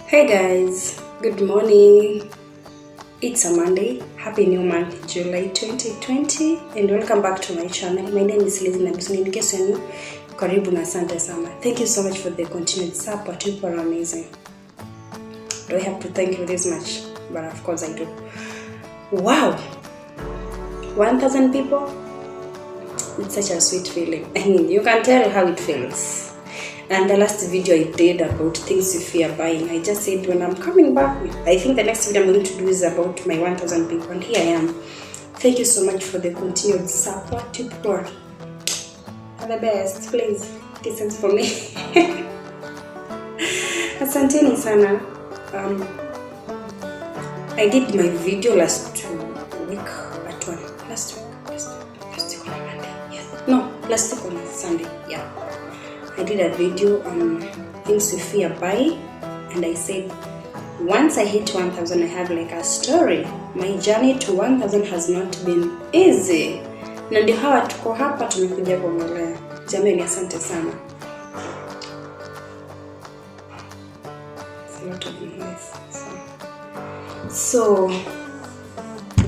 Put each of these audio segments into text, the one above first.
Hey guys, good morning. It's a Monday. Happy new month, July 2020, and welcome back to my channel. My name is Lizzie, Nabiswa. In case you're new, karibu na asante sana. Thank you so much for the continued support. You are amazing. Do I have to thank you this much? But of course I do. Wow, 1,000 people. It's such a sweet feeling. I mean, you can tell how it feels. And the last video I did about things you fear buying, I just said when I'm coming back, I think the next video I'm going to do is about my 1,000 people, and here I am. Thank you so much for the continued support. You people are the best. Please listen for me. Asanteni sana. I did my video last week on Monday. Yes. No, last week on Sunday. Yeah. I did a video on things to fear buying, and I said once I hit 1,000 I have like a story. My journey to 1,000 has not been easy. Na ndio hawa tuko hapa tumekuja kuongelea. Jamani, asante sana. It's a lot of noise. So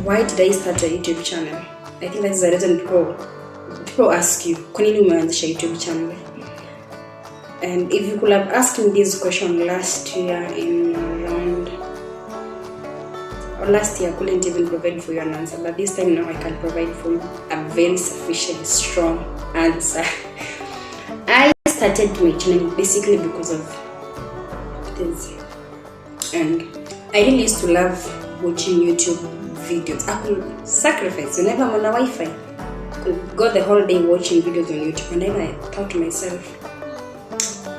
why did I start a YouTube channel? I think that's the reason people ask you, kwa nini umeanzisha YouTube channel? And if you could have asked me this question last year last year I couldn't even provide for you an answer, but this time now I can provide for you a very sufficient, strong answer. I started my channel basically because of this, and I really used to love watching YouTube videos. I could sacrifice whenever I'm on a Wi-Fi. I could go the whole day watching videos on YouTube, and then I thought to myself,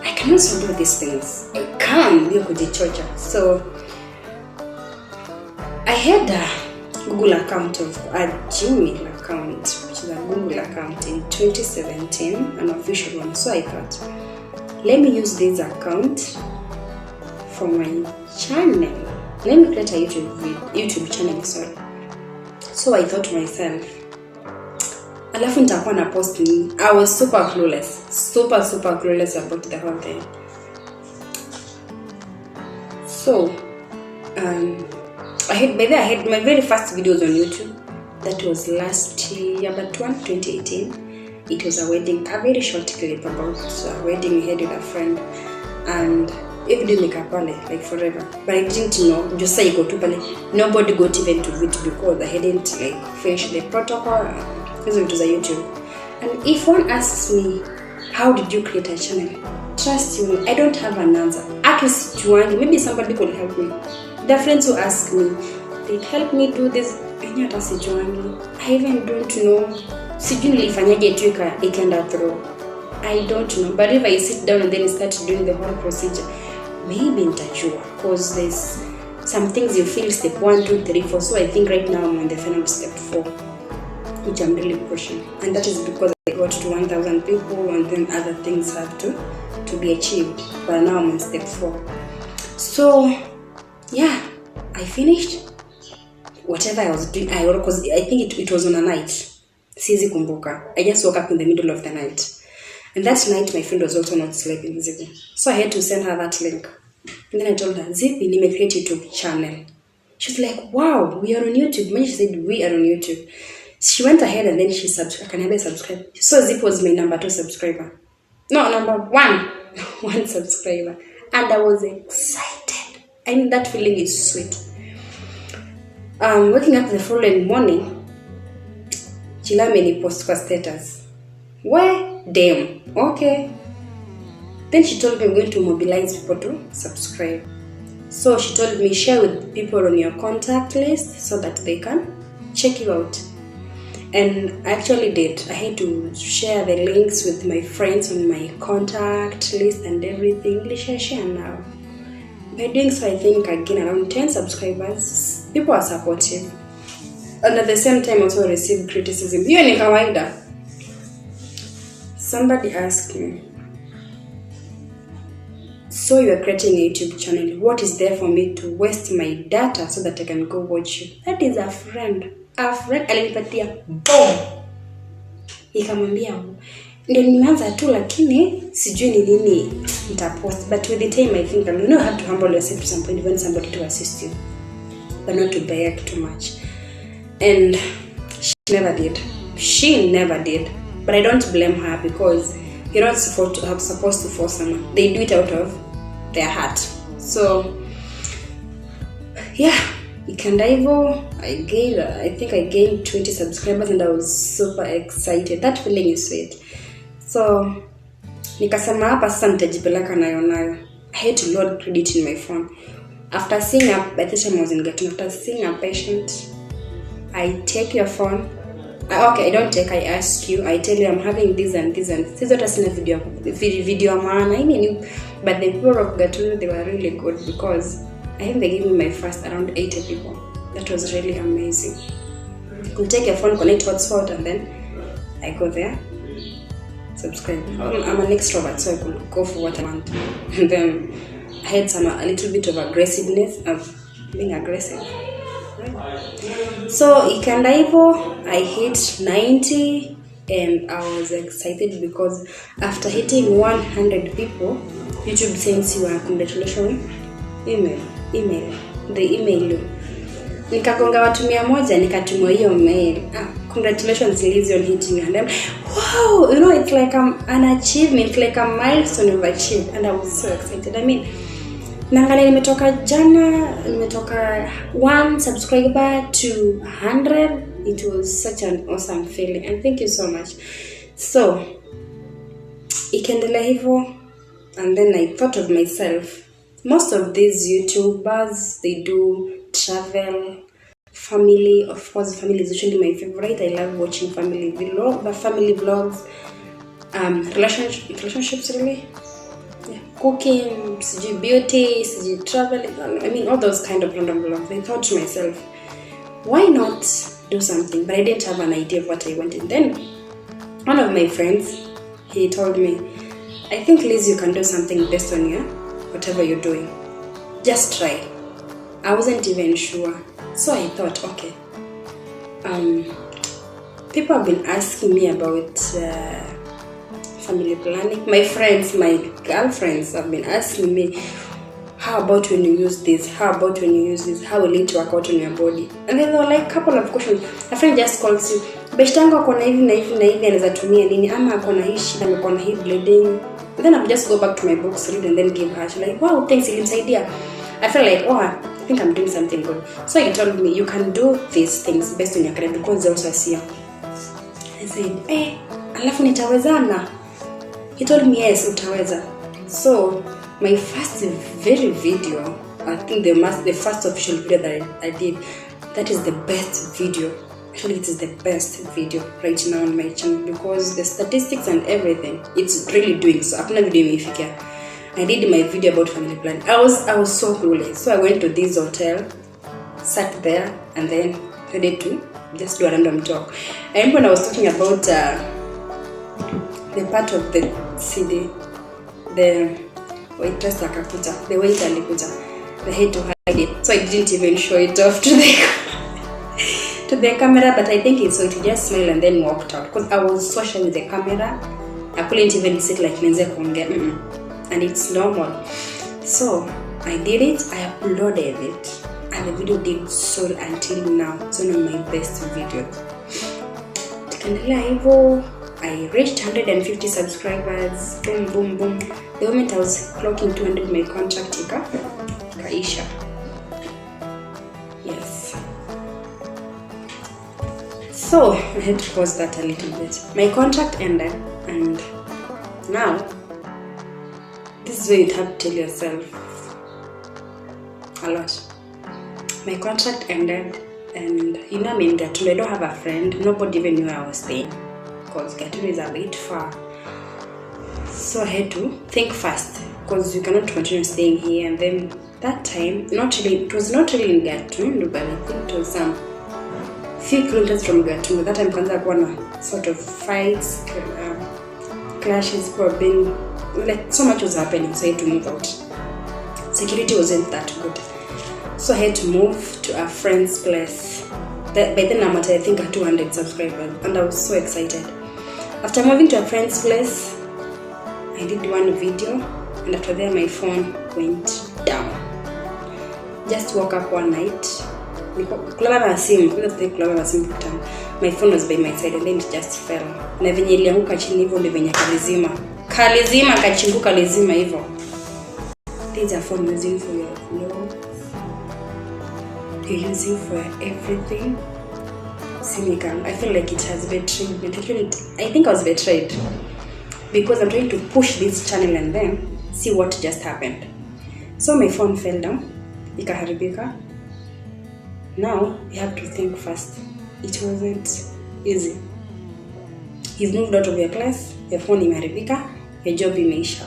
I can also do these things. I can be kujichocha. So I had a Google account, a Gmail account, which is a Google account in 2017, an official one. So I thought, let me use this account for my channel. Let me create a YouTube channel, sorry. So I thought to myself, alafu nitakuwa na post ni. I was super clueless about the whole thing. So I had my very first videos on YouTube. That was last year, but 2018. It was a wedding, a very short clip about a wedding we had with a friend, and everybody make up like forever. But I didn't know, just say go to pale. Nobody got even to it because I hadn't like finished the protocol. Because it was a YouTube. And if one asks me, how did you create a channel? Trust you, I don't have an answer. Maybe somebody could help me. The friends who ask me, they help me do this. I even don't know. I don't know. But if I sit down and then start doing the whole procedure, maybe nitajua. Because there's some things you feel step 1, 2, 3, 4. So I think right now I'm on the final step 4. Which I'm really pushing, and that is because I got to 1,000 people, and then other things have to be achieved. But now I'm on step 4. So yeah, I finished whatever I was doing. Because I think it was on a night. Sizi kumbuka. I just woke up in the middle of the night, and that night my friend was also not sleeping, Zippy. So I had to send her that link, and then I told her, Zippy, nime create YouTube channel. She was like, wow, we are on YouTube. When she said we are on YouTube, she went ahead and then she subscribed. Can I subscribe? So Zip was my number 2 subscriber. No, number 1 subscriber. And I was excited. I mean, that feeling is sweet. Waking up the following morning, Chila made post for status. Why? Damn. Okay. Then she told me I'm going to mobilize people to subscribe. So she told me share with people on your contact list so that they can check you out. And I actually did. I had to share the links with my friends on my contact list and everything. Share now. By doing so, I think I gained around 10 subscribers. People are supportive, and at the same time also receive criticism. Hiyo ni kawaida. Somebody asked me, so you are creating a YouTube channel. What is there for me to waste my data so that I can go watch you? That is a friend. A friend alinipatia boom. Nikamwambia ndio nimeanza tu, lakini sijui ni nini post. But with the time, I think you know, have to humble yourself to some point when somebody to assist you, but not to beg too much. And she never did. But I don't blame her, because you're not supposed to force someone. They do it out of their heart. So yeah, Ikandaivo, I think I gained 20 subscribers, and I was super excited. That feeling is sweet. So nikasema hapa sasa nitajipeleka nayo. I had to load credit in my phone. After seeing up, by the time I was in getting, after seeing a patient, I take your phone. Okay, I don't take, I ask you. I tell you I'm having this and this and this. What I seen a video man. I mean, but the people of Gatunu, they were really good, because I think they gave me my first around 80 people. That was really amazing. You take your phone, connect hotspot, and then I go there, subscribe. I'm an extrovert, so I could go for what I want. And then I had a little bit of aggressiveness of being aggressive. So Ikandaivo, I hit 90, and I was excited because after hitting 100 people, YouTube sends you a congratulations email. They email you. Nikagonga watu 100, nikatumwa hiyo mail. Congratulations Lizzie on hitting 100. Wow, you know, it's like an achievement, like a milestone you've achieved, and I was so excited. I mean, Nangale nimetoka 1 subscriber to 100. It was such an awesome feeling, and thank you so much. So ikaendelea hivyo, and then I thought of myself, most of these YouTubers, they do travel, family. Of course, family is usually my favorite. I love watching family vlogs, relationships really. Cooking, beauty, travel, I mean all those kind of random vlogs. I thought to myself, why not do something? But I didn't have an idea of what I wanted. Then one of my friends, he told me, I think Liz, you can do something based on whatever you're doing. Just try. I wasn't even sure. So I thought, okay, people have been asking me about family planning. My friends, my girlfriends have been asking me, how about when you use this? How about when you use this? How will it work out on your body? And then there were like a couple of questions. A friend just calls you, Beshtango akona hivi na hivi na hivi, anaweza tumia nini? Ama akona hii shida, akona hii bleeding. And then I would just go back to my books, read, and then give her. She's like, wow, thanks, ilimsaidia. I felt like, oh, I think I'm doing something good. So he told me, you can do these things based on your career, because they also see. I said, alafu nitawezana. He told me, yes, utaweza. So my first video, I think the first official video that I did, that is the best video. Actually, it is the best video right now on my channel, because the statistics and everything, it's really doing so. Hakuna video imefikia. I did my video about family planning. I was so clueless. So I went to this hotel, sat there, and then ready to just do a random talk. And when I was talking about the part of the CD, the waitress akakuja, the waiter alikuja, they had to hide it, so I didn't even show it off to the camera. But I think it's so to just smile and then walked out, because I was so shy with the camera. I couldn't even sit like Lindsay kuongea, and it's normal. So I did it, I uploaded it, and the video did so until now. It's one of my best videos. Tukaendelea hivyo, I reached 150 subscribers. Boom, boom, boom. The moment I was clocking 200, my contract kaisha. Yes. So I had to pause that a little bit. My contract ended, and now this is where you have to tell yourself a lot. My contract ended, and you know, I mean, Gatunu, I don't have a friend. Nobody even knew where I was staying, because Gatunu is a bit far. So I had to think fast, because you cannot continue staying here. And then that time, it was not really in Gatunu, but I think it was some few kilometers from Gatunu. That time, Kanza Kwana sort of fights, clashes, being like so much was happening. So I had to move out. Security wasn't that good, so I had to move to a friend's place. By then I'm at, I think, 200 subscribers, and I was so excited. After moving to a friend's place, I did one video, and after that my phone went down. Just woke up one night. Kulala na simu, kulala na simu kitambo. My phone was by my side and then it just fell. Na venye ilianguka chini hivyo ndio venye kalizima kachimbuka lazima hivyo. These are phone using for your vlog. You're using for everything. I feel like it has betrayed me. I think I was betrayed because I'm trying to push this channel and then see what just happened. So my phone fell down, ikaharibika. Now you have to think fast. It wasn't easy. You've moved out of your class, your phone imeharibika, your job imeisha.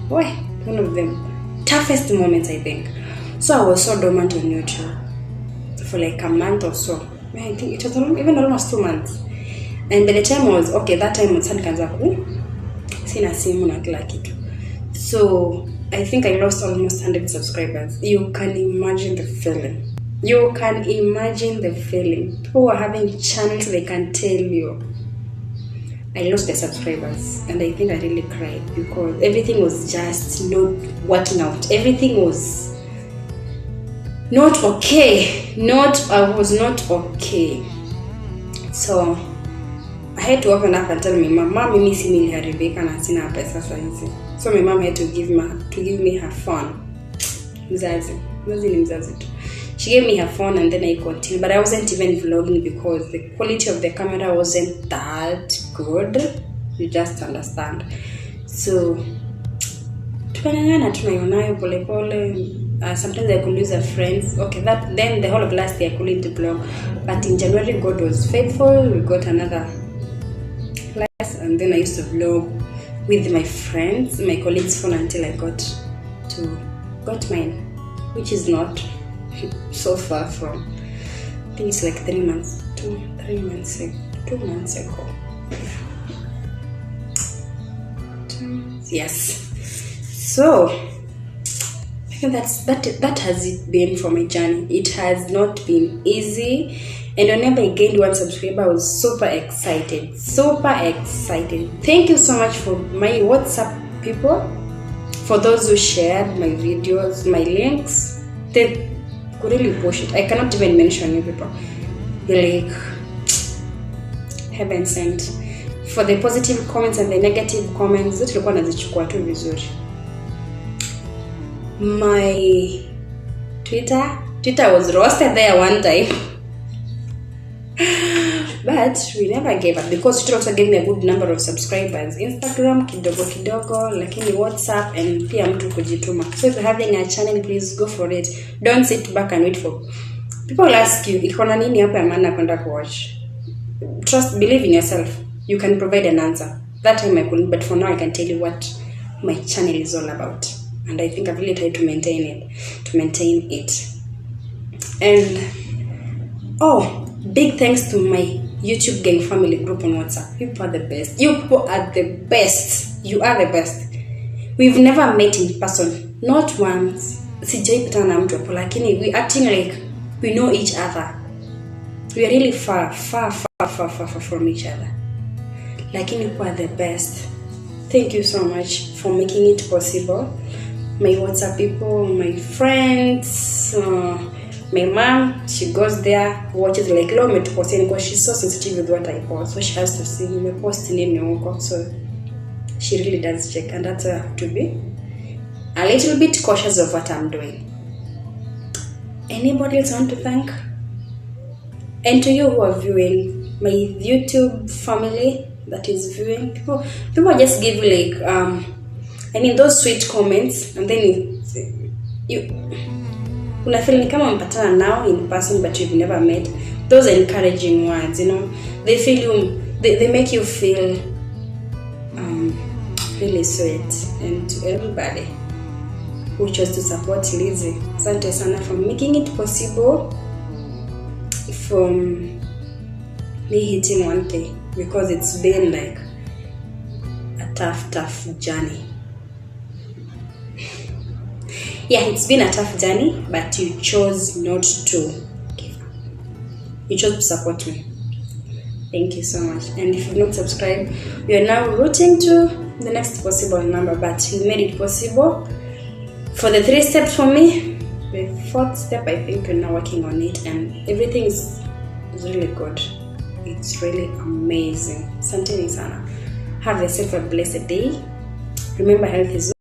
One of the toughest moments, I think. So I was so dormant on YouTube for like a month or so. I think it was even almost 2 months. And by the time I was okay, that time nikaanza sina simu na kila kitu. So I think I lost almost 100 subscribers. You can imagine the feeling. People are having channels, they can tell you. I lost the subscribers and I think I really cried because everything was just not working out. Everything was not okay. I was not okay. So I had to open up and tell my mom, mimi si niliharibika na sina pesa sasa hizi. So my mom had to give me her phone. Mzazi ni mzazi tu. She gave me her phone and then I continued. But I wasn't even vlogging because the quality of the camera wasn't that good. You just understand. So tukangana tunayonayo pole pole. Sometimes I could lose a friend. Okay, then the whole of last year I couldn't vlog. But in January God was faithful. We got another class and then I used to vlog with my friends, my colleagues' phone until I got mine, which is not so far from. I think it's like 2 months ago. Yes. So I think that has it been for my journey. It has not been easy. And whenever I gained 1 subscriber, I was super excited. Thank you so much for my WhatsApp people, for those who shared my videos, my links. They could really push it. I cannot even mention you people. You're like heaven sent. For the positive comments and the negative comments, tulikuwa nazichukua tu vizuri. My Twitter was roasted there one time. But we never gave up because Twitter also gave me a good number of subscribers. Instagram kidogo, lakini WhatsApp and pia mtu kujituma. So if you're having a channel, please go for it. Don't sit back and wait for people ask you, iko na nini hapa ya maana kwenda kuwatch. Believe in yourself. You can provide an answer. That time I couldn't, but for now I can tell you what my channel is all about. And I think I've really tried to maintain it. And big thanks to my YouTube gang family group on WhatsApp. You are the best. You are the best. We've never met in person. Not once. Sijaipata na mtu hapo, lakini we acting like we know each other. We are really far from each other. Lakini you are the best. Thank you so much for making it possible. My WhatsApp people, my friends, my mom, she goes there, watches like leo umetupostia because she's so sensitive with what I post. So she has to see me post nini huko. So she really does check, and that's to be a little bit cautious of what I'm doing. Anybody else want to thank? And to you who are viewing, my YouTube family that is viewing, people just give you like those sweet comments, and then you unafeel ni kama mpatana now in person but you've never met. Those encouraging words, they make you feel really sweet. And to everybody who chose to support Lizzie, asante sana for making it possible, from me hitting 1K, because it's been like a tough journey. Yeah, it's been a tough journey, but you chose not to give up. You chose to support me. Thank you so much. And if you've not subscribed, we are now rooting to the next possible number, but he made it possible. For the 3 steps for me, the 4th step, I think we're now working on it, and everything is really good. It's really amazing. Asanteni sana. Have yourself a blessed day. Remember, health is